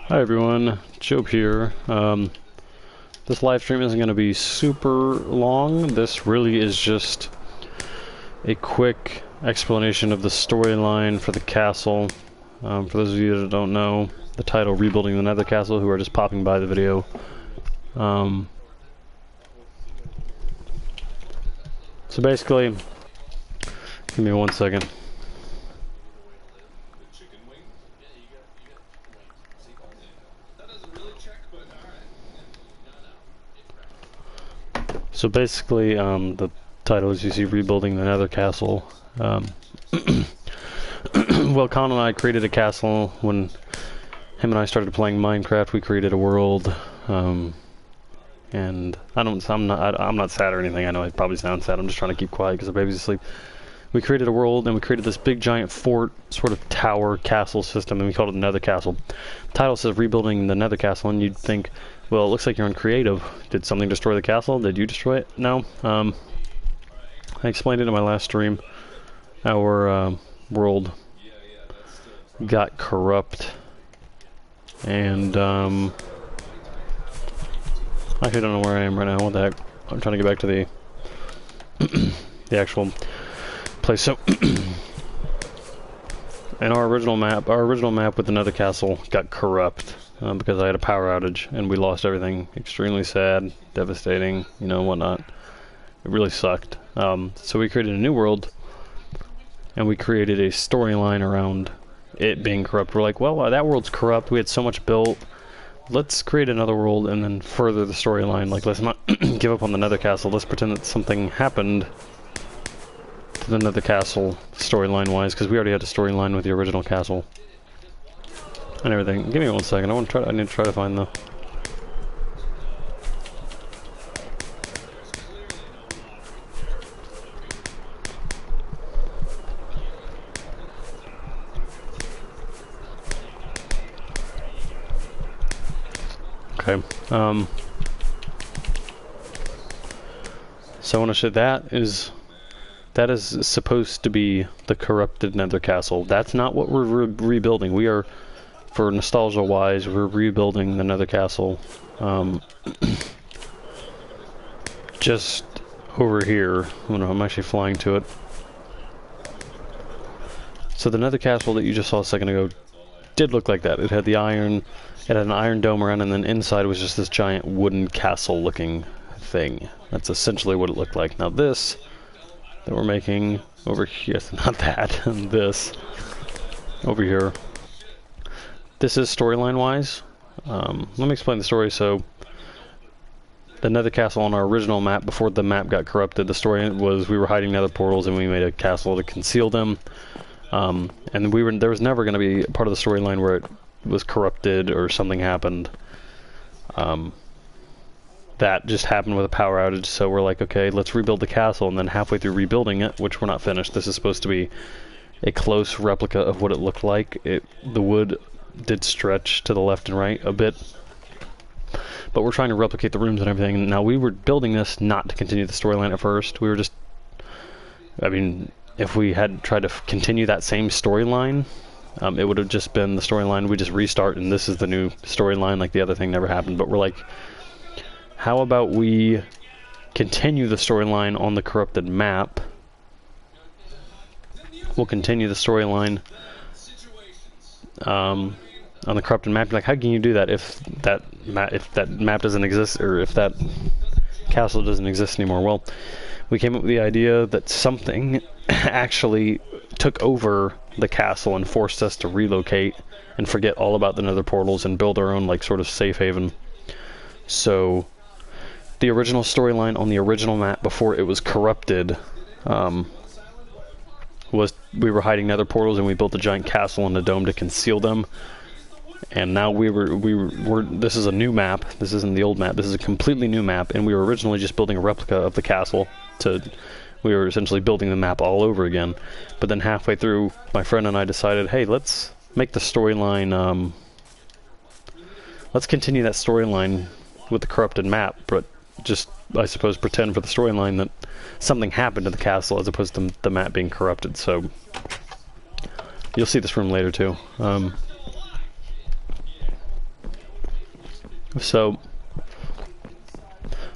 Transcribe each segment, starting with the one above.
Hi everyone, Job here. This live stream isn't going to be super long. This really is just a quick explanation of the storyline for the castle. For those of you that don't know, the title Rebuilding the Nether Castle, who are just popping by the video. So basically, give me 1 second. So basically, the title is you see Rebuilding the Nether Castle. Well, Con and I created a castle when him and I started playing Minecraft. We created a world, and I'm not sad or anything. I know I probably sound sad. I'm just trying to keep quiet because the baby's asleep. We created a world, and we created this big giant fort, sort of tower castle system, and we called it the Nether Castle. The title says Rebuilding the Nether Castle, and you'd think, well, it looks like you're on creative. Did something destroy the castle? Did you destroy it? No. I explained it in my last stream. Our world got corrupt, and I actually don't know where I am right now. What the heck? I'm trying to get back to the the actual place. So, in our original map with the Nether Castle got corrupt because I had a power outage and we lost everything. Extremely sad, devastating, you know, whatnot. It really sucked. So we created a new world, and we created a storyline around it being corrupt. We're like, well, that world's corrupt. We had so much built. Let's create another world and then further the storyline. Like, let's not give up on the Nether Castle. Let's pretend that something happened to the Nether Castle storyline-wise, because we already had a storyline with the original castle and everything. Give me 1 second. I need to try to find the. Okay. So I want to show that is supposed to be the corrupted Nether Castle. That's not what we're rebuilding. We are, for nostalgia-wise, we're rebuilding the Nether Castle. Just over here. Oh no, I'm actually flying to it. So the Nether Castle that you just saw a second ago did look like that. It had the iron. It had an iron dome around, and then inside was just this giant wooden castle-looking thing. That's essentially what it looked like. Now this that we're making over here, not that, this over here. This is storyline-wise. Let me explain the story. So the Nether Castle on our original map, before the map got corrupted, the story was we were hiding Nether portals, and we made a castle to conceal them. And there was never going to be part of the storyline where it was corrupted or something happened. That just happened with a power outage, so we're like, okay, let's rebuild the castle, and then halfway through rebuilding it, which we're not finished, this is supposed to be a close replica of what it looked like. The wood did stretch to the left and right a bit, but we're trying to replicate the rooms and everything. Now, we were building this not to continue the storyline at first. We were just, I mean, if we had tried to continue that same storyline, it would have just been the storyline. We just restart, and this is the new storyline, like the other thing never happened. But we're like, how about we continue the storyline on the corrupted map? We'll continue the storyline on the corrupted map. Like, how can you do that if that map doesn't exist, or if that castle doesn't exist anymore? Well, we came up with the idea that something actually took over the castle and forced us to relocate and forget all about the Nether portals and build our own, like, sort of safe haven. So the original storyline on the original map before it was corrupted was we were hiding Nether portals, and we built a giant castle and a dome to conceal them. And now this is a new map. This isn't the old map. This is a completely new map, and we were originally just building a replica of the castle. We were essentially building the map all over again. But then halfway through, my friend and I decided, hey, let's make the storyline, let's continue that storyline with the corrupted map, but just, I suppose, pretend for the storyline that something happened to the castle as opposed to the map being corrupted. So you'll see this room later too. So,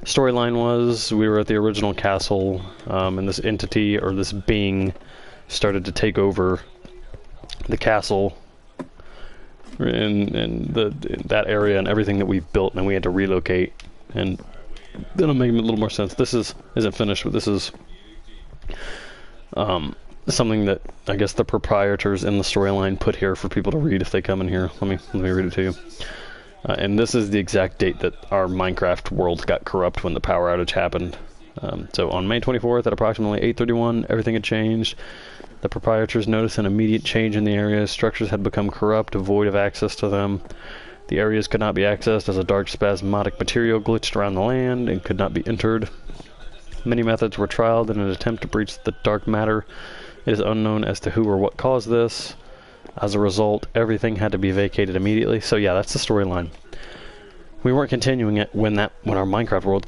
storyline was we were at the original castle, and this entity or this being started to take over the castle in that area and everything that we've built, and we had to relocate. And that'll make a little more sense. This isn't finished, but this is something that I guess the proprietors in the storyline put here for people to read if they come in here. Let me read it to you. And this is the exact date that our Minecraft world got corrupt when the power outage happened. So on May 24th at approximately 8:31, everything had changed. The proprietors noticed an immediate change in the area. Structures had become corrupt, void of access to them. The areas could not be accessed as a dark spasmodic material glitched around the land and could not be entered. Many methods were trialed in an attempt to breach the dark matter. It is unknown as to who or what caused this. As a result, everything had to be vacated immediately. So yeah, that's the storyline. We weren't continuing it when our Minecraft world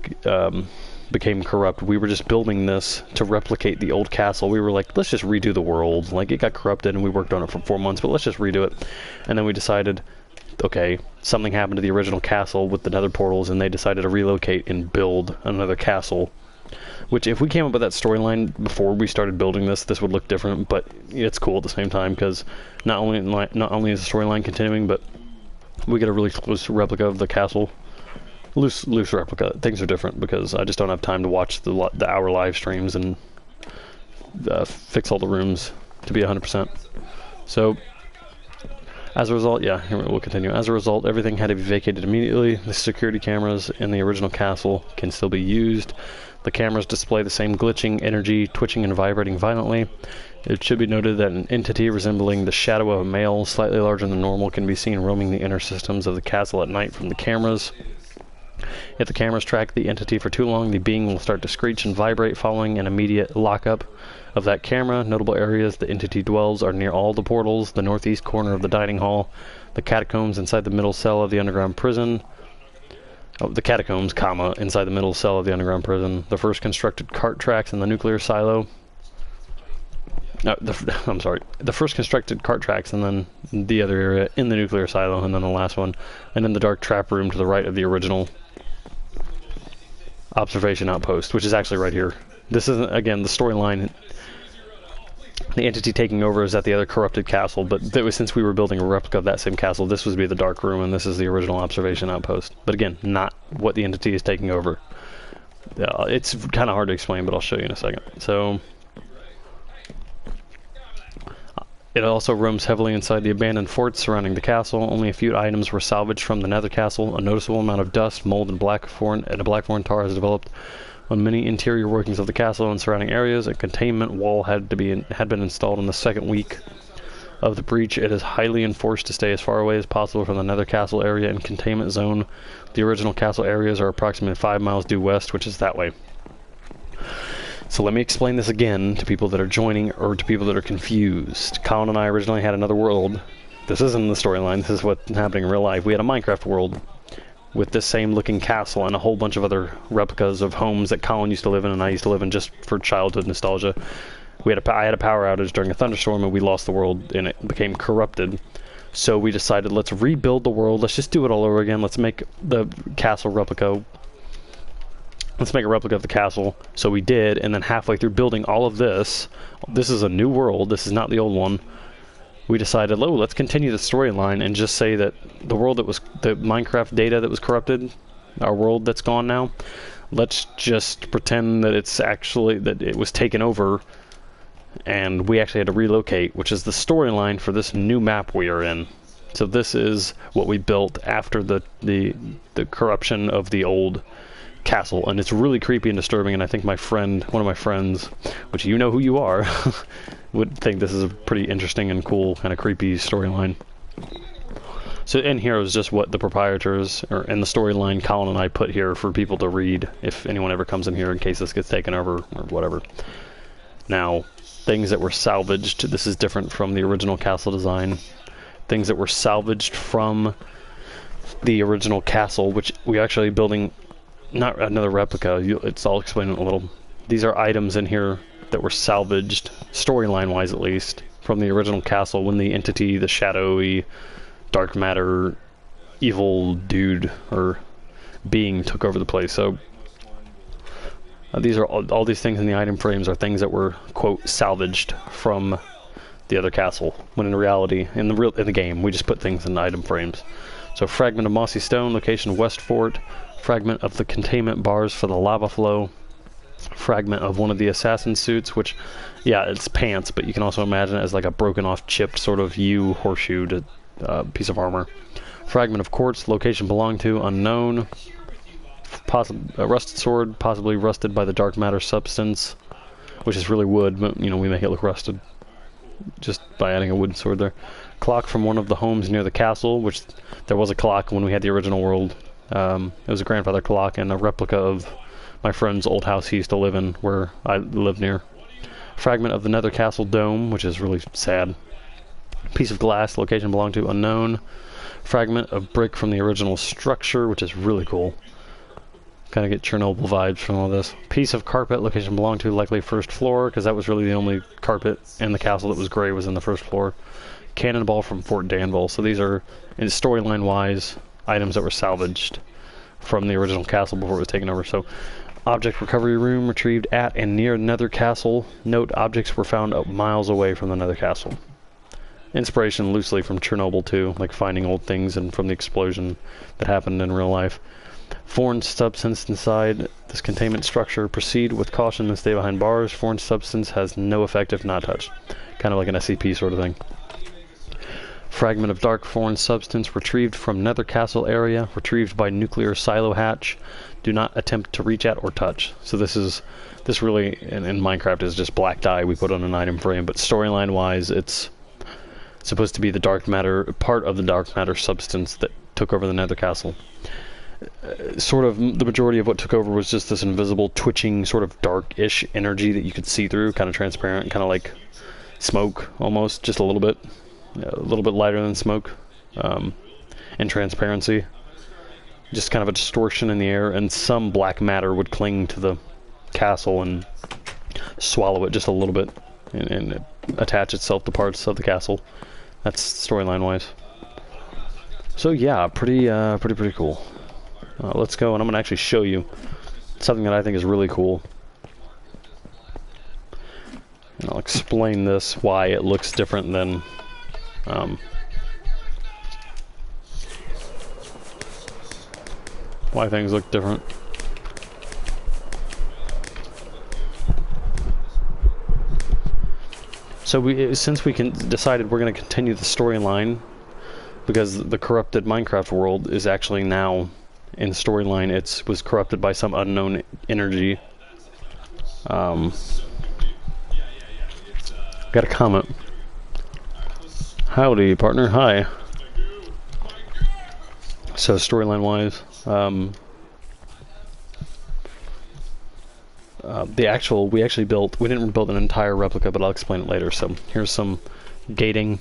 became corrupt. We were just building this to replicate the old castle. We were like, let's just redo the world. Like, it got corrupted and we worked on it for 4 months, but let's just redo it. And then we decided, okay, something happened to the original castle with the Nether portals, and they decided to relocate and build another castle. Which, if we came up with that storyline before we started building this would look different, but it's cool at the same time, because not only is the storyline continuing, but we get a really close replica of the castle. Loose replica. Things are different, because I just don't have time to watch the hour live streams and fix all the rooms to be 100%. So, as a result, yeah, here we'll continue. As a result, everything had to be vacated immediately. The security cameras in the original castle can still be used. The cameras display the same glitching, energy, twitching, and vibrating violently. It should be noted that an entity resembling the shadow of a male, slightly larger than normal, can be seen roaming the inner systems of the castle at night from the cameras. If the cameras track the entity for too long, the being will start to screech and vibrate, following an immediate lockup of that camera. Notable areas the entity dwells are near all the portals, the northeast corner of the dining hall, the catacombs inside the middle cell of the underground prison, the catacombs, inside the middle cell of the underground prison, the first constructed cart tracks in the nuclear silo. I'm sorry. The first constructed cart tracks, and then the other area in the nuclear silo, and then the last one, and then the dark trap room to the right of the original observation outpost, which is actually right here. This isn't, again, the storyline. The entity taking over is at the other corrupted castle, but since we were building a replica of that same castle, this would be the dark room, and this is the original observation outpost. But again, not what the entity is taking over. It's kind of hard to explain, but I'll show you in a second. So, it also roams heavily inside the abandoned forts surrounding the castle. Only a few items were salvaged from the Nether castle. A noticeable amount of dust, mold, and a blackthorn tar has developed on many interior workings of the castle and surrounding areas. A containment wall had been installed in the second week of the breach. It is highly enforced to stay as far away as possible from the Nether castle area and containment zone. The original castle areas are approximately 5 miles due west, which is that way. So let me explain this again to people that are joining or to people that are confused. Colin and I originally had another world. This isn't the storyline. This is what's happening in real life. We had a Minecraft world with this same looking castle and a whole bunch of other replicas of homes that Colin used to live in and I used to live in just for childhood nostalgia. I had a power outage during a thunderstorm and we lost the world and it became corrupted. So we decided, let's rebuild the world. Let's just do it all over again. Let's make the castle replica. Let's make a replica of the castle. So we did, and then halfway through building all of this is a new world. This is not the old one. We decided, oh, let's continue the storyline and just say that the world that was the Minecraft data that was corrupted, our world that's gone now, let's just pretend that it was taken over and we actually had to relocate, which is the storyline for this new map we are in. So this is what we built after the corruption of the old castle, and it's really creepy and disturbing, and I think one of my friends, which you know who you are, would think this is a pretty interesting and cool kind of creepy storyline. So in here is just what the proprietors, or in the storyline Colin and I put here for people to read if anyone ever comes in here in case this gets taken over or whatever. Now, things that were salvaged, this is different from the original castle design. Things that were salvaged from the original castle, which we actually building, not another replica, I'll explain it a little. These are items in here that were salvaged, storyline-wise at least, from the original castle when the entity, the shadowy, dark matter evil dude or being took over the place. So these are all these things in the item frames are things that were, quote, salvaged from the other castle, when in reality, in the game, we just put things in item frames. So fragment of mossy stone, location West Fort, fragment of the containment bars for the lava flow, fragment of one of the assassin suits, which, yeah, it's pants, but you can also imagine it as like a broken off, chipped sort of U horseshoe piece of armor. Fragment of quartz, location belonged to unknown. A rusted sword, possibly rusted by the dark matter substance, which is really wood, but you know, we make it look rusted just by adding a wooden sword there. Clock from one of the homes near the castle, which there was a clock when we had the original world. It was a grandfather clock and a replica of my friend's old house he used to live in, where I live near. Fragment of the Nether Castle dome, which is really sad. Piece of glass, location belonged to unknown. Fragment of brick from the original structure, which is really cool. Kind of get Chernobyl vibes from all this. Piece of carpet, location belonged to likely first floor, because that was really the only carpet in the castle that was gray was in the first floor. Cannonball from Fort Danville. So these are, in storyline wise, items that were salvaged from the original castle before it was taken over. So object recovery room retrieved at and near Nether Castle. Note, objects were found miles away from the Nether Castle. Inspiration loosely from Chernobyl too, like finding old things and from the explosion that happened in real life. Foreign substance inside this containment structure. Proceed with caution and stay behind bars. Foreign substance has no effect if not touched. Kind of like an SCP sort of thing. Fragment of dark foreign substance retrieved from Nether Castle area. Retrieved by nuclear silo hatch. Do not attempt to reach at or touch. So this really in Minecraft is just black dye we put on an item frame, but storyline wise it's supposed to be the dark matter, part of the dark matter substance that took over the Nether Castle. Sort of the majority of what took over was just this invisible, twitching, sort of dark-ish energy that you could see through, kind of transparent, kind of like smoke, almost, just a little bit lighter than smoke, and transparency. Just kind of a distortion in the air, and some black matter would cling to the castle and swallow it just a little bit, and attach itself to parts of the castle. That's storyline-wise. So yeah, pretty cool. Let's go, and I'm going to actually show you something that I think is really cool. And I'll explain this, why it looks different than... why things look different. So since we decided we're going to continue the storyline, because the corrupted Minecraft world is actually now... in storyline, it was corrupted by some unknown energy. Got a comment. Howdy, partner. Hi. So storyline wise, we didn't build an entire replica, but I'll explain it later. So here's some gating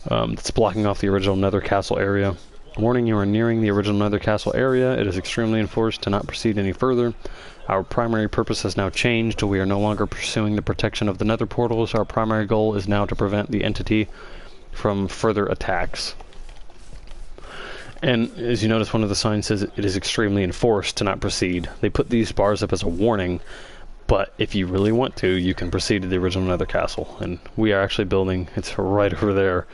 that's blocking off the original Nether Castle area. Warning, you are nearing the original Nether Castle area. It is extremely enforced to not proceed any further. Our primary purpose has now changed. We are no longer pursuing the protection of the Nether portals. Our primary goal is now to prevent the entity from further attacks. And as you notice, one of the signs says it is extremely enforced to not proceed. They put these bars up as a warning, but if you really want to, you can proceed to the original Nether Castle. And we are actually building, it's right over there.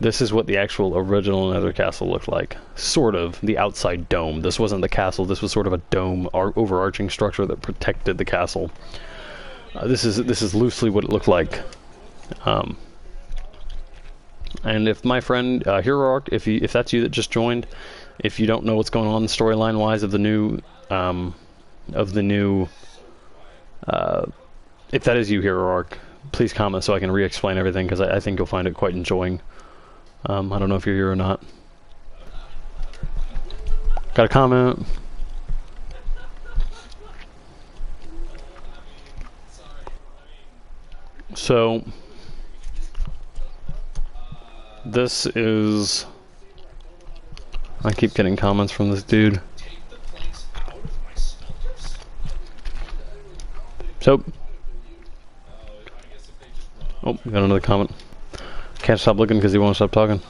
This is what the actual original Nether Castle looked like. Sort of, the outside dome. This wasn't the castle, this was sort of a dome, overarching structure that protected the castle. This is loosely what it looked like. And if my friend HeroArk, if that's you that just joined, if you don't know what's going on storyline wise of the new, if that is you, HeroArk, please comment so I can re-explain everything, because I think you'll find it quite enjoying. I don't know if you're here or not. Got a comment? So this is... I keep getting comments from this dude. So... Oh, got another comment. Can't stop looking because he won't stop talking.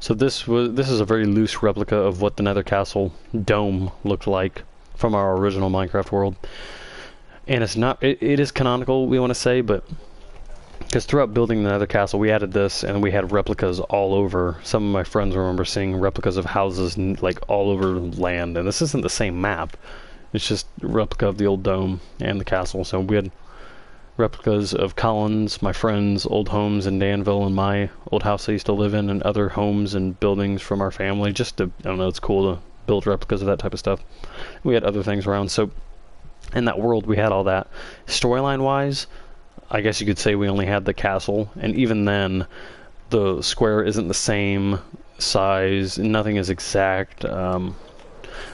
So this is a very loose replica of what the Nether Castle dome looked like from our original Minecraft world. And it's not, it is canonical, we want to say, but because throughout building the Nether Castle, we added this, and we had replicas all over. Some of my friends remember seeing replicas of houses like all over land, and this isn't the same map. It's just a replica of the old dome and the castle. So we had replicas of Collins, my friends' old homes in Danville, and my old house I used to live in, and other homes and buildings from our family. Just to, I don't know, it's cool to build replicas of that type of stuff. We had other things around, so in that world we had all that. Storyline wise, I guess you could say we only had the castle, and even then the square isn't the same size, nothing is exact.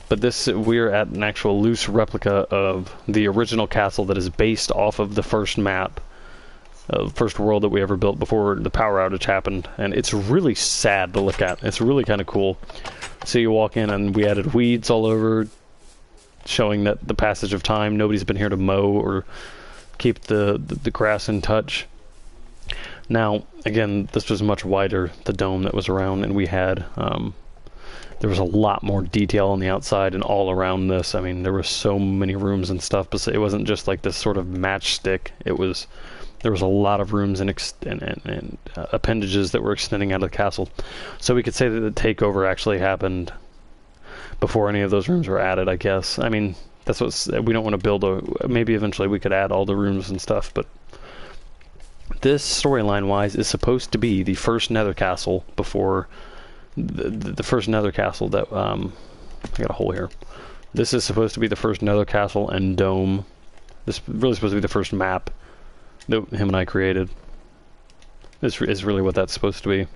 But this, we're at an actual loose replica of the original castle that is based off of the first map, first world that we ever built before the power outage happened. And it's really sad to look at. It's really kind of cool. So you walk in and we added weeds all over, showing that the passage of time, nobody's been here to mow or keep the grass in touch. Now, again, this was much wider, the dome that was around, and we had... there was a lot more detail on the outside and all around this. I mean, there were so many rooms and stuff, but it wasn't just like this sort of matchstick. There was a lot of rooms and appendages that were extending out of the castle. So we could say that the takeover actually happened before any of those rooms were added, I guess. I mean, that's what we don't want to build maybe eventually we could add all the rooms and stuff, but this storyline wise is supposed to be the first Nether Castle before the first Nether Castle that I got a hole here. This is supposed to be the first Nether Castle and dome. This is really supposed to be the first map that him and I created. This is really what that's supposed to be.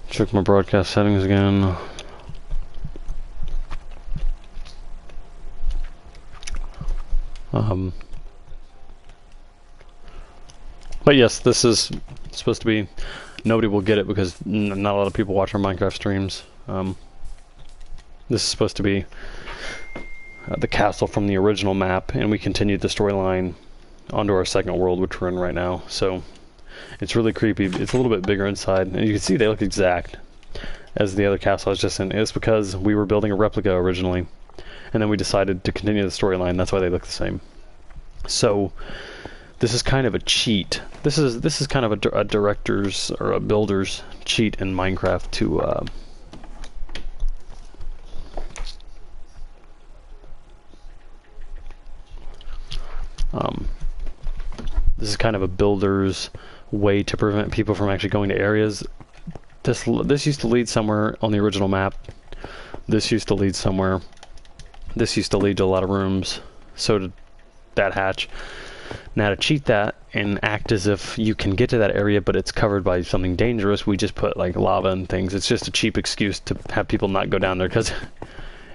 Check my broadcast settings again. But yes, this is supposed to be, nobody will get it because not a lot of people watch our Minecraft streams. This is supposed to be the castle from the original map, and we continued the storyline onto our second world, which we're in right now. So it's really creepy. It's a little bit bigger inside, and you can see they look exact as the other castle I was just in. It's because we were building a replica originally, and then we decided to continue the storyline. That's why they look the same. So this is kind of a cheat. This is kind of a director's or a builder's cheat in Minecraft to this is kind of a builder's way to prevent people from actually going to areas. This used to lead somewhere on the original map. This used to lead somewhere. This used to lead to a lot of rooms. So did that hatch. Now to cheat that and act as if you can get to that area but it's covered by something dangerous, we just put like lava and things. It's just a cheap excuse to have people not go down there, because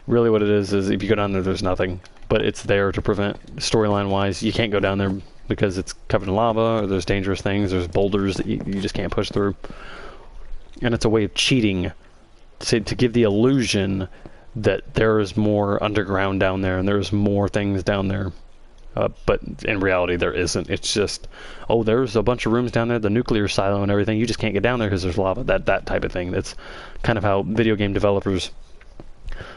really what it is if you go down there there's nothing. But it's there to prevent, storyline wise, you can't go down there because it's covered in lava or there's dangerous things, there's boulders that you just can't push through. And it's a way of cheating to give the illusion that there is more underground down there and there's more things down there. But in reality there isn't. It's just, oh, there's a bunch of rooms down there, the nuclear silo and everything, you just can't get down there because there's lava, that type of thing. That's kind of how video game developers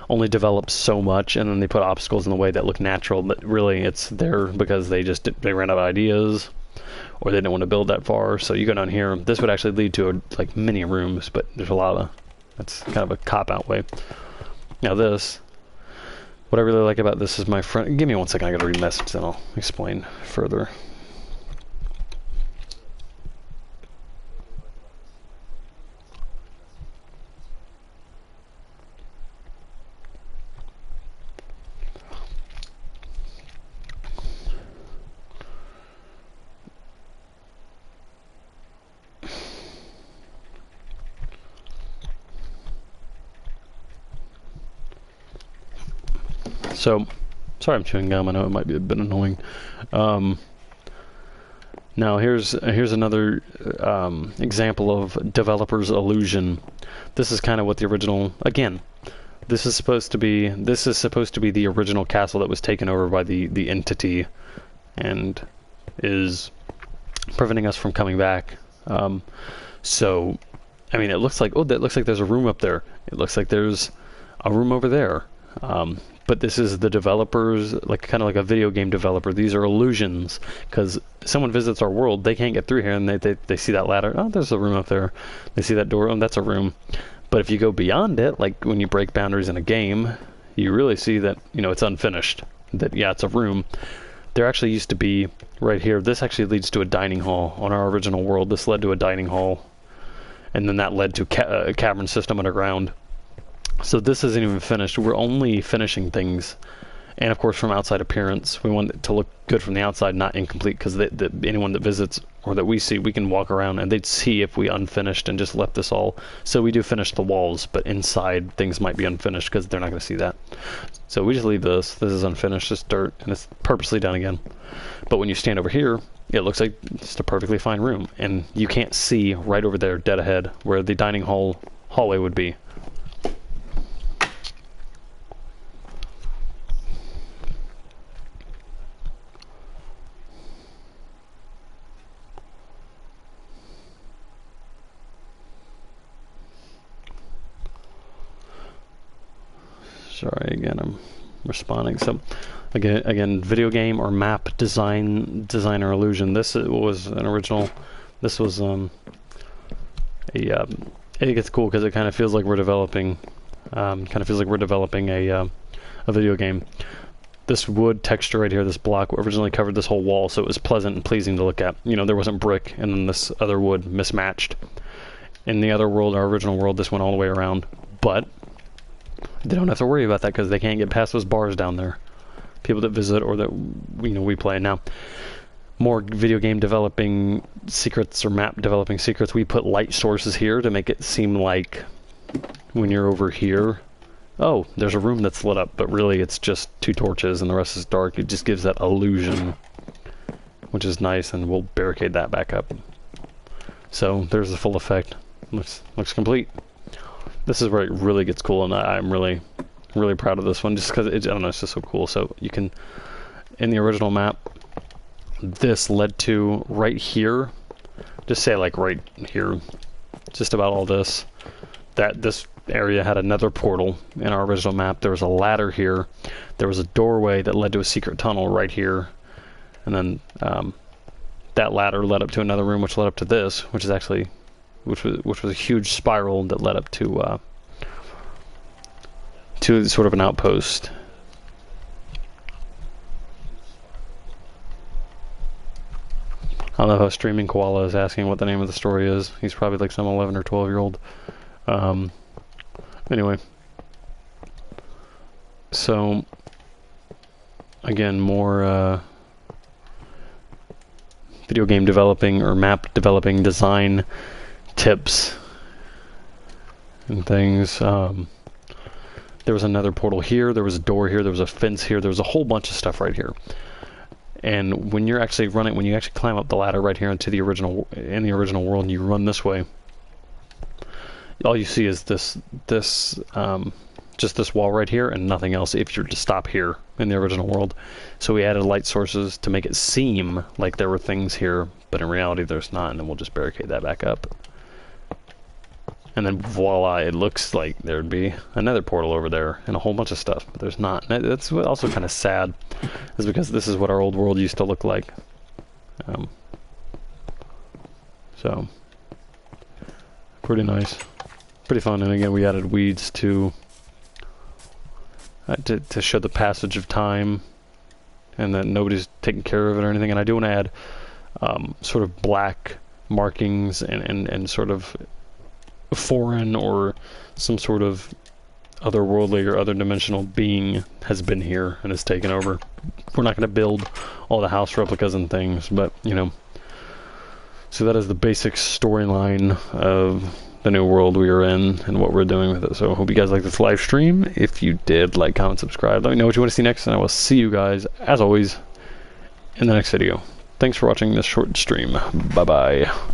only develop so much, and then they put obstacles in the way that look natural, but really it's there because they ran out of ideas or they didn't want to build that far. So you go down here, this would actually lead to like mini rooms, but there's a lava. That's kind of a cop-out way. Now this, what I really like about this is my friend, give me 1 second, I gotta read a message, then I'll explain further. So, sorry I'm chewing gum, I know it might be a bit annoying. Now here's another example of developer's illusion. This is kind of what the original, again, this is supposed to be the original castle that was taken over by the entity, and is preventing us from coming back. So, I mean, it looks like, oh, that looks like there's a room up there. It looks like there's a room over there. But this is the developers, like kind of like a video game developer. These are illusions, because someone visits our world, they can't get through here, and they see that ladder. Oh, there's a room up there. They see that door. Oh, that's a room. But if you go beyond it, like when you break boundaries in a game, you really see that, you know, it's unfinished. That, yeah, it's a room. There actually used to be right here. This actually leads to a dining hall on our original world. This led to a dining hall, and then that led to a cavern system underground. So this isn't even finished. We're only finishing things, and of course from outside appearance, we want it to look good from the outside, not incomplete, because anyone that visits or that we see, we can walk around and they'd see if we unfinished and just left this all. So we do finish the walls, but inside things might be unfinished because they're not going to see that. So we just leave this. This is unfinished, just dirt, and it's purposely done again. But when you stand over here, it looks like just a perfectly fine room, and you can't see right over there, dead ahead, where the dining hallway would be. Sorry, again, I'm responding. So, again, video game or map designer illusion. This was an original. This was I think it's cool because it kind of feels like we're developing. Kind of feels like we're developing a video game. This wood texture right here, this block, originally covered this whole wall, so it was pleasant and pleasing to look at. You know, there wasn't brick, and then this other wood mismatched. In the other world, our original world, this went all the way around, but they don't have to worry about that because they can't get past those bars down there. People that visit or that we play. Now, more video game developing secrets or map developing secrets, we put light sources here to make it seem like when you're over here, oh, there's a room that's lit up, but really it's just 2 torches and the rest is dark. It just gives that illusion, which is nice, and we'll barricade that back up. So there's the full effect. Looks complete. This is where it really gets cool, and I'm really proud of this one, just because I don't know, it's just so cool. So you can, in the original map, this led to right here, just say like right here, just about all this, that this area had another portal in our original map. There was a ladder here, there was a doorway that led to a secret tunnel right here, and then that ladder led up to another room which led up to this, which is actually which was a huge spiral that led up to sort of an outpost. I don't know how Streaming Koala is asking what the name of the story is. He's probably like some 11 or 12-year-old. Anyway, so again, more video game developing or map developing design tips and things. There was another portal here, there was a door here, there was a fence here, there was a whole bunch of stuff right here. And when you're actually running, when you actually climb up the ladder right here into the original world, and you run this way, all you see is this just this wall right here and nothing else if you're to stop here in the original world. So we added light sources to make it seem like there were things here, but in reality there's not, and then we'll just barricade that back up. And then voila, it looks like there'd be another portal over there and a whole bunch of stuff, but there's not. And that's also kind of sad, is because this is what our old world used to look like. So, pretty nice. Pretty fun, and again, we added weeds to show the passage of time, and that nobody's taking care of it or anything. And I do want to add sort of black markings and sort of foreign or some sort of otherworldly or other dimensional being has been here and has taken over. We're not going to build all the house replicas and things, but so that is the basic storyline of the new world we are in and what we're doing with it. So I hope you guys like this live stream. If you did, like, comment, subscribe. Let me know what you want to see next, and I will see you guys, as always, in the next video. Thanks for watching this short stream. Bye-bye.